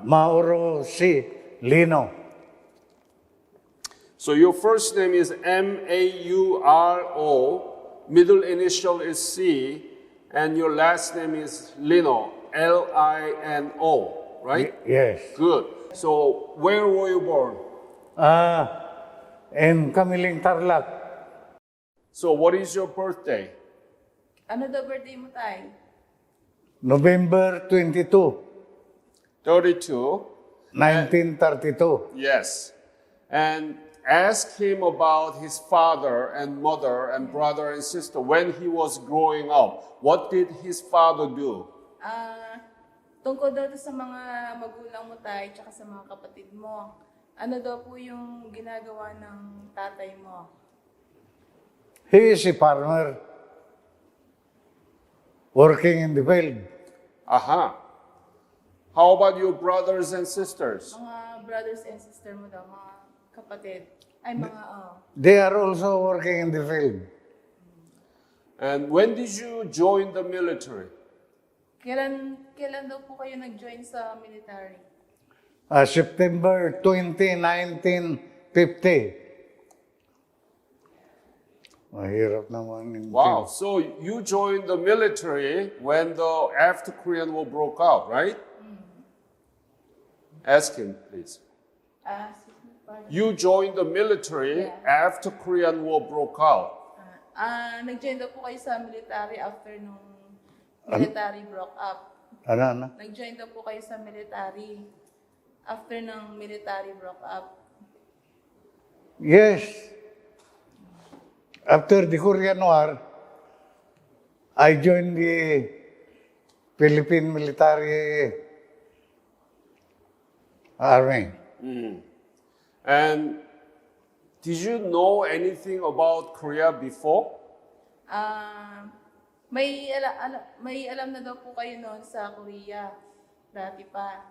Mauro C. Lino. So your first name is M-A-U-R-O, middle initial is C, and your last name is Lino, L-I-N-O, right? Yes. Good. So where were you born? In Kamiling Tarlac. So what is your birthday? Ano daw birthday mo, tay? November 22, 32. 1932. Yes. And ask him about his father and mother and brother and sister when he was growing up. What did his father do? Tungkol daw to sa mga magulang mo, tay, tsaka sa mga kapatid mo. Ano daw po yung ginagawa ng tatay mo? He is a farmer working in the field. Aha. How about your brothers and sisters? Mga brothers and sister mo daw, mga kapatid. Ay, mga, They are also working in the field. And when did you join the military? Kailan daw po kayo nag-join sa military? September 20, 1950. Mahirap naman. Wow. So you joined the military when the after Korean War broke out, right? Ask him, please. Pardon. You joined the military after Korean War broke out. Nag-join daw po kayo sa military after nung military broke up. Ano? Nag-join daw po kayo sa military after ng military broke up. Yes. After the Korean War, I joined the Philippine Military Army. And did you know anything about Korea before? May alam na daw po kayo noon sa Korea. Dati pa.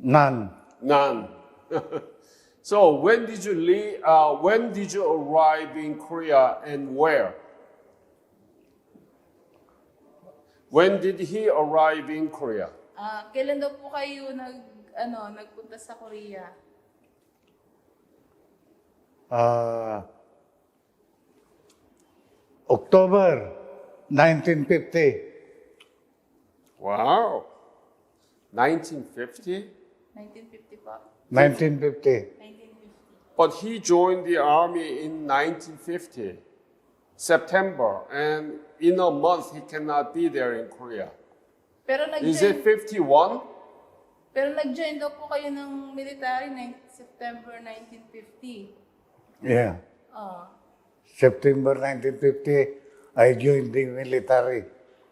None. None. So when did you leave? When did you arrive in Korea and where? When did he arrive in Korea? Kailan daw po kayo nagpunta sa Korea? October 1950. Wow. 1950? 1950 po. 1950. 1950. But he joined the army in 1950, September, and in a month he cannot be there in Korea. Pero Is it 51? Pero nag-join daw po kayo ng military September 1950. Yeah. September 1950, I joined the military.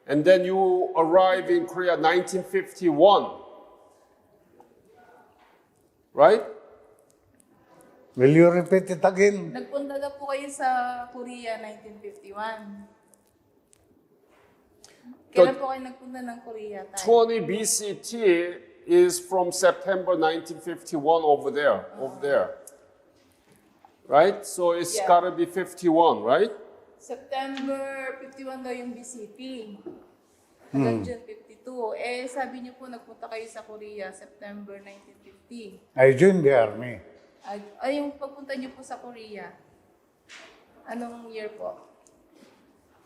And then you arrive in Korea 1951. Right? Will you repeat it again? Nagpunta daw po kayo sa Korea 1951. Kailan po kayo nagpunta ng Korea? 20 BCT is from September 1951 over there. Right? So it's gotta be 51, right? September 51 daw yung BCP. Hanggang June 52. Sabi niyo po nagpunta kayo sa Korea September 1950. I joined the army. Ay, yung pagpunta niyo po sa Korea, anong year po?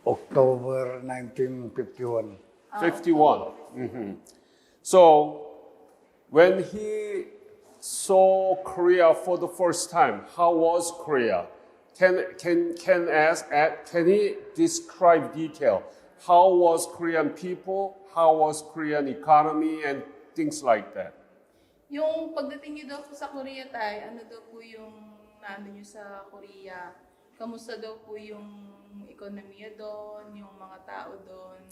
October 1951. 51. So when he saw Korea for the first time, how was Korea? Can he describe detail? How was Korean people? How was Korean economy and things like that? Yung pagdating niyo daw po sa Korea, tay, ano daw po yung nando niyo sa Korea? Kamusta daw po yung ekonomiya doon, yung mga tao doon?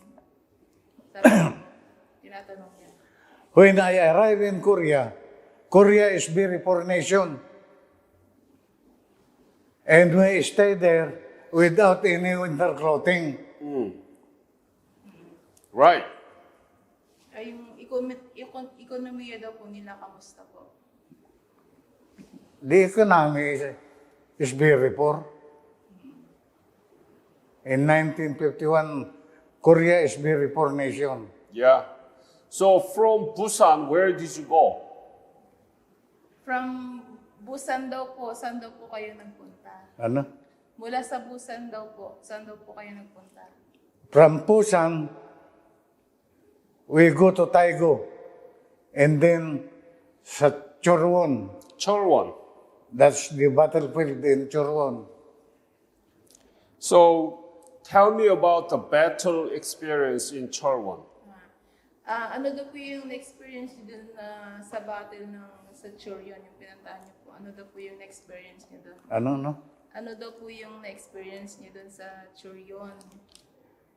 Sabi mo, tinatanong niya. When I arrived in Korea, Korea is very poor nation. And we stayed there without any winter clothing. Right. Ay, yung ekonomiya daw po nila, kamusta po? The economy is very poor. In 1951, Korea is very poor nation. Yeah. So from Busan, where did you go? From Busan daw po, saan daw po kayo nagpunta? Ano? Mula sa Busan daw po, saan daw po kayo nagpunta? From Busan, we go to Taigo. And then sa Chorwon. Cheolwon. That's the battlefield in Chorwon. So tell me about the battle experience in Cheolwon. Ano daw po yung na-experience niyo dun sa battle ng sa Choryon, yung pinantahan niyo po? Ano daw po yung na-experience niyo dun? Ano, no? Ano daw po yung na-experience niyo dun sa Choryon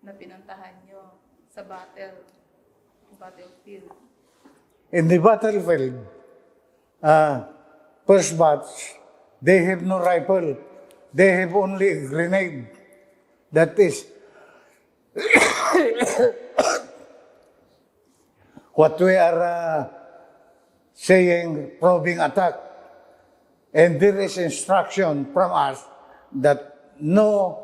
na pinantahan niyo sa battlefield? In the battlefield, first batch, they have no rifle. They have only a grenade. That is what we are saying, probing attack. And there is instruction from us that no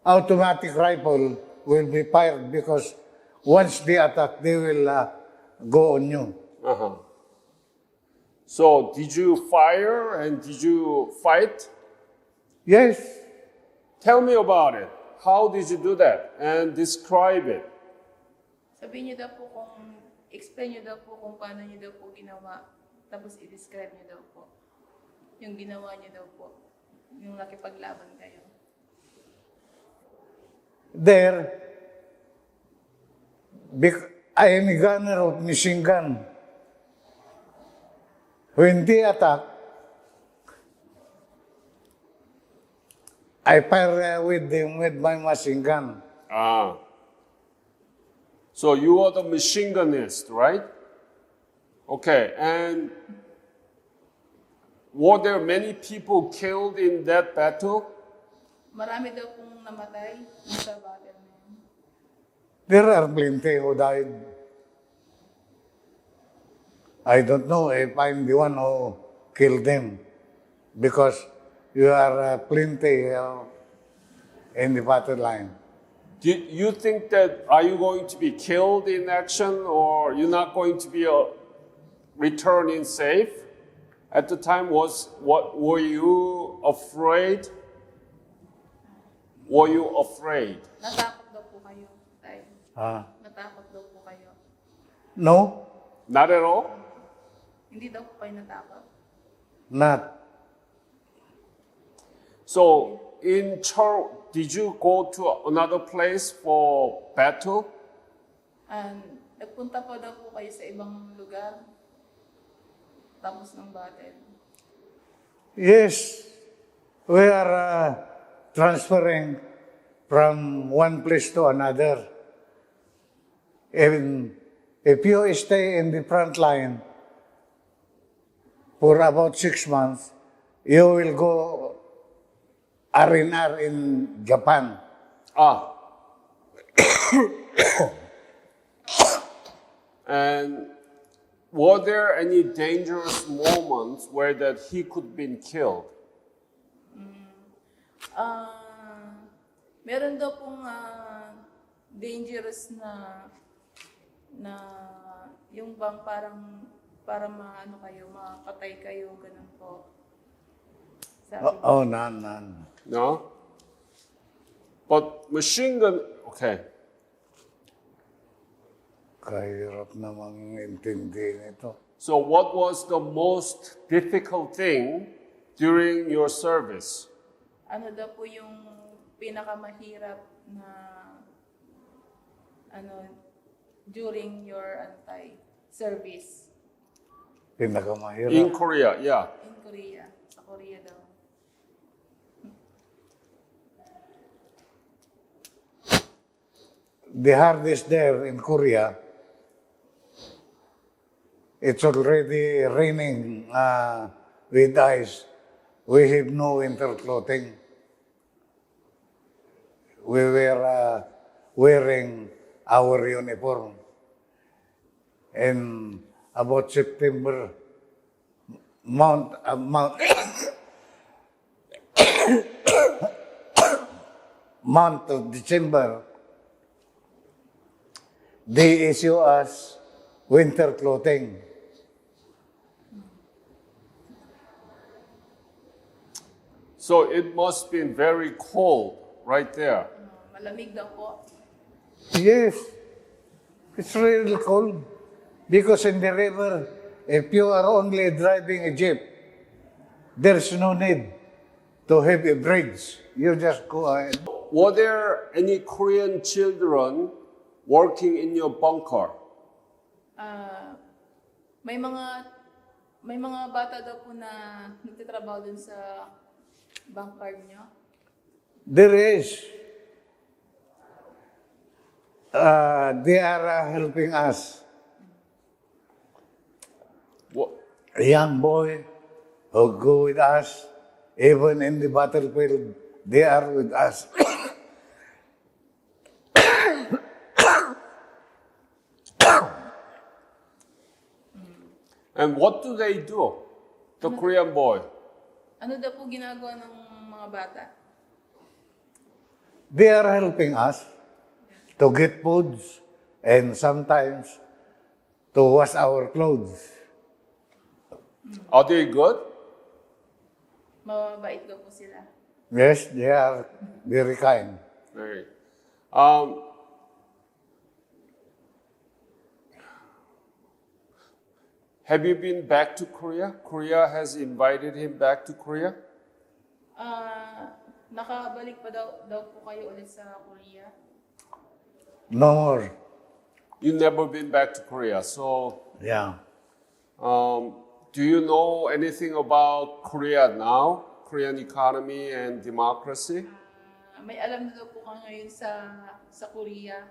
automatic rifle will be fired because once they attack, they will go on you. Uh-huh. So did you fire and did you fight? Yes. Tell me about it. How did you do that? And describe it. Sabihin niyo daw po explain niyo daw po kung paano niyo daw po ginawa, tapos i-describe niyo daw po yung ginawa niyo daw po, yung nakipaglaban kayo. There, I am a gunner of machine gun. When they attack, I fire with them with my machine gun. Ah. So you are the machine gunist, right? Okay, and were there many people killed in that battle? Marami daw pong namatay sa battle na yun. There are plenty who died. I don't know if I'm the one who killed them because you are plenty in the battle line. Do you think that are you going to be killed in action or you're not going to be returning safe? At the time, were you afraid? Were you afraid? Natakot daw po kayo, tay. Natakot daw po kayo. No, Not at all? Hindi daw po kayo natakot. not. So did you go to another place for battle? Nagpunta po daw po kayo sa ibang lugar tapos ng battle. Yes, we are transferring from one place to another. Even if you stay in the front line for about 6 months, you will go R&R in Japan. Ah. And were there any dangerous moments where that he could been killed? Meron daw pong dangerous na yung bang parang para maano kayo, mapatay kayo, ganun po. Sabi None. No? But machine gun, okay. Kahirap namang intindihin ito. So what was the most difficult thing during your service? Ano daw po yung pinakamahirap na during your service Pinakamahirap. In Korea, yeah. in Korea? Sa Korea daw. The hardest there in Korea, it's already raining with ice. We have no winter clothing. We were wearing our uniform. And about September, month of December, they issue us winter clothing. So it must be very cold right there. Malamig daw po. Yes, it's really cold. Because in the river, if you are only driving a jeep, there's no need to have a bridge. You just go ahead. Were there any Korean children working in your bunker? Ah, may mga bata daw po na nagtatrabaho dun sa bunker niyo. There is. They are helping us. What? A young boy who go with us, even in the battlefield, they are with us. And what do they do? The Korean boy. Ano daw po ginagawa ng mga bata? They are helping us to get foods and sometimes to wash our clothes. Are they good? Mababait daw po sila. Yes, they are very kind. Right. Have you been back to Korea? Korea has invited him back to Korea? Nakabalik pa daw po kayo ulit sa Korea? No more. You never been back to Korea. So, Yeah. do you know anything about Korea now? Korean economy and democracy? May alam na daw po ka ngayon sa Korea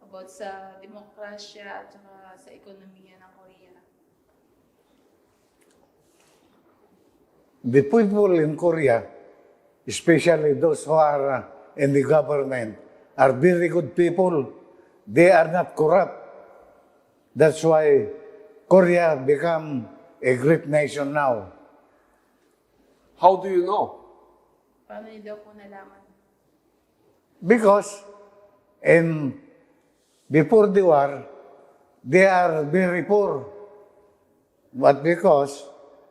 about sa demokrasya at saka sa ekonomiya ng Korea. The people in Korea, especially those who are in the government, are very good people. They are not corrupt. That's why Korea become a great nation now. How do you know? Paano niyo daw po nalaman? Because before the war, they are very poor. But because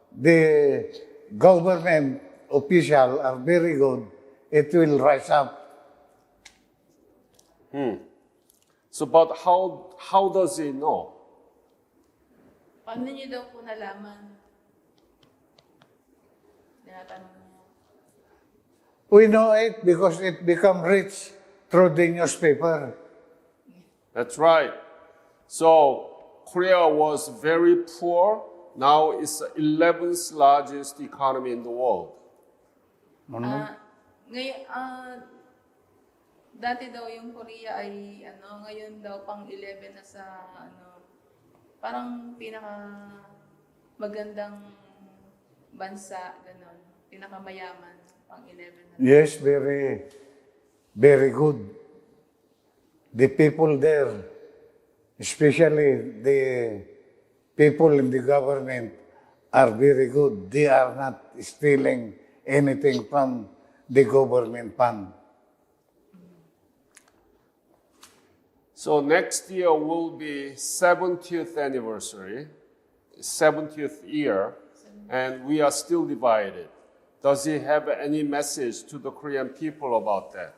the government officials are very good, it will rise up. So, but how does he know? Paano niyo daw po nalaman? Tinatanong niya. We know it because it become rich through the newspaper. That's right. So, Korea was very poor. Now it's the 11th largest economy in the world. Dati daw yung Korea ay ngayon daw pang 11 na sa parang pinaka magandang bansa, ganon. Pinakamayaman, pang 11 na. Yes, very, very good. The people there, especially the people in the government, are very good. They are not stealing anything from the government fund. So next year will be 70th anniversary, 70th year, and we are still divided. Does he have any message to the Korean people about that?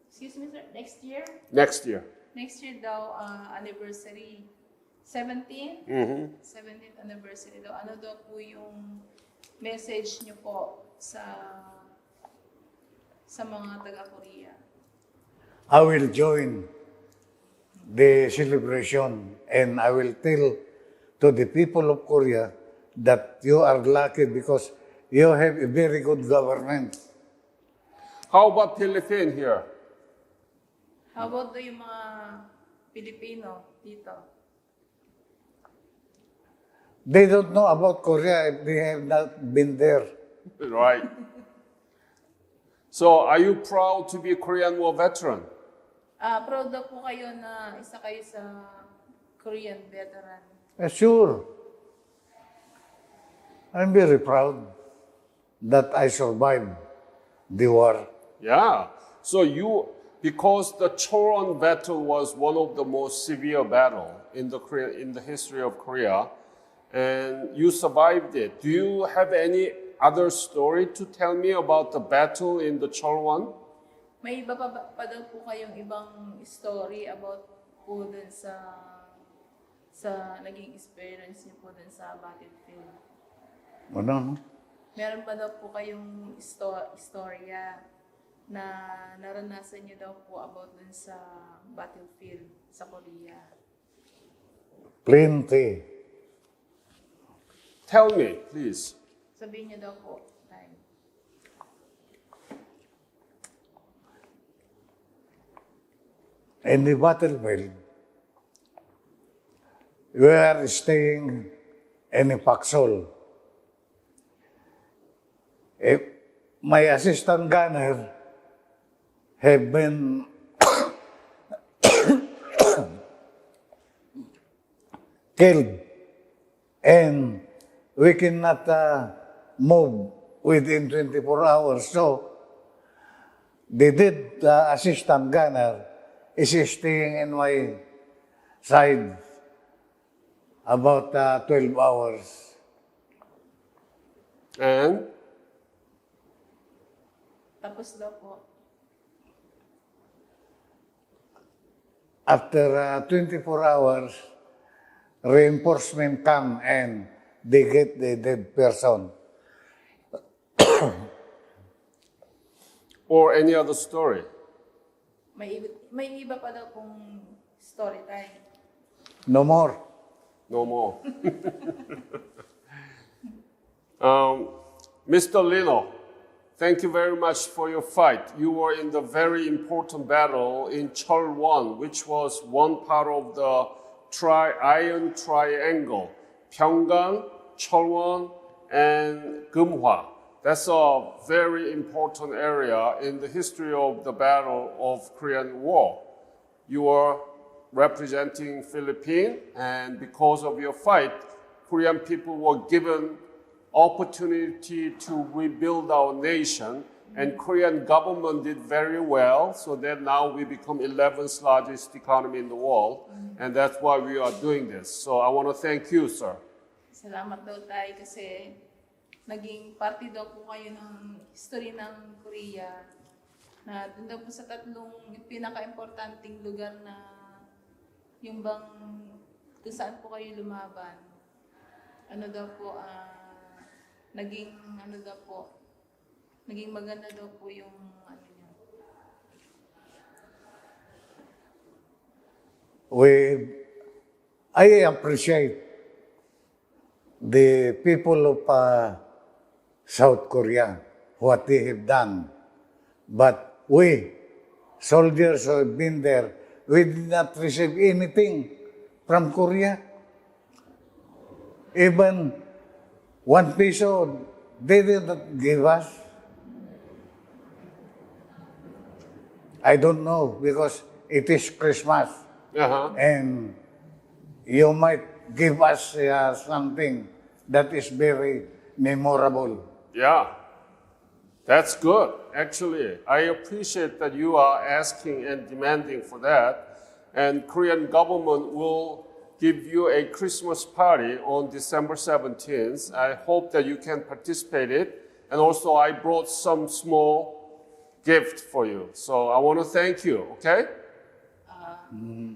Excuse me, sir, next year? Next year. Next year daw, anniversary. 17? 17th anniversary daw. Ano daw po yung message niyo po sa mga taga-Korea? I will join the celebration and I will tell to the people of Korea that you are lucky because you have a very good government. How about Philippines here? How about yung mga Pilipino dito? They don't know about Korea if they have not been there. Right. So are you proud to be a Korean War veteran? Proud daw po kayo na isa kayo sa Korean veteran. Sure. I'm very proud that I survived the war. Yeah. So because the Choron battle was one of the most severe battle in the history of Korea, and you survived it. Do you have any other story to tell me about the battle in the Cholwon? May iba pa daw po kayong ibang story about po dun sa naging experience niyo po dun sa battlefield. Ano, no? Meron pa daw po kayong istorya na naranasan niyo daw po about dun sa battlefield sa Korea. Plenty. Tell me, please. Sabihin niyo daw po. Tay. In the battlefield, we are staying in a foxhole. My assistant gunner have been killed, and we cannot move within 24 hours. So, the assistant gunner is staying in my side about 12 hours. And Tapos daw po. After 24 hours, reinforcement come and they get the dead person. or any other story? May iba pa daw pong story tayo. No more. No more. Mr. Lino, thank you very much for your fight. You were in the very important battle in Cholwon, which was one part of the Iron Triangle, Pyeonggang, Cholwon, and Geumhwa. That's a very important area in the history of the battle of Korean War. You were representing Philippines, and because of your fight, Korean people were given opportunity to rebuild our nation, and Korean government did very well, so that now we become 11th largest economy in the world, and that's why we are doing this. So I want to thank you, sir. Salamat daw tayo kasi naging party daw po kayo ng history ng Korea na dun daw po sa tatlong pinaka-importanting lugar na yung bang kung saan po kayo lumaban. Ano daw po, naging maganda daw po yung ano niya. I appreciate the people of South Korea, what they have done. But we, soldiers who have been there, we did not receive anything from Korea. Even 1 peso, they did not give us. I don't know, because it is Christmas. And you might give us something that is very memorable. Yeah, that's good. Actually, I appreciate that you are asking and demanding for that. And Korean government will give you a Christmas party on December 17th. I hope that you can participate it. And also, I brought some small gift for you. So I want to thank you, okay?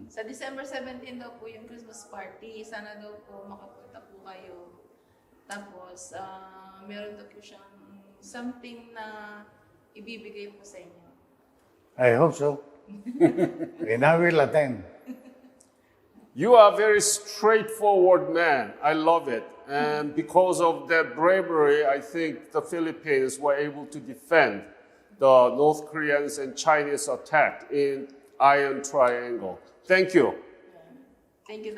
Sa December 17 daw po yung Christmas party. Sana daw po makapunta po kayo. Tapos, meron daw po siyang something na ibibigay po sa inyo. I hope so. And I will attend. You are a very straightforward man. I love it. And because of that bravery, I think the Philippines were able to defend the North Koreans and Chinese attack in Iron Triangle. Thank you. Thank you.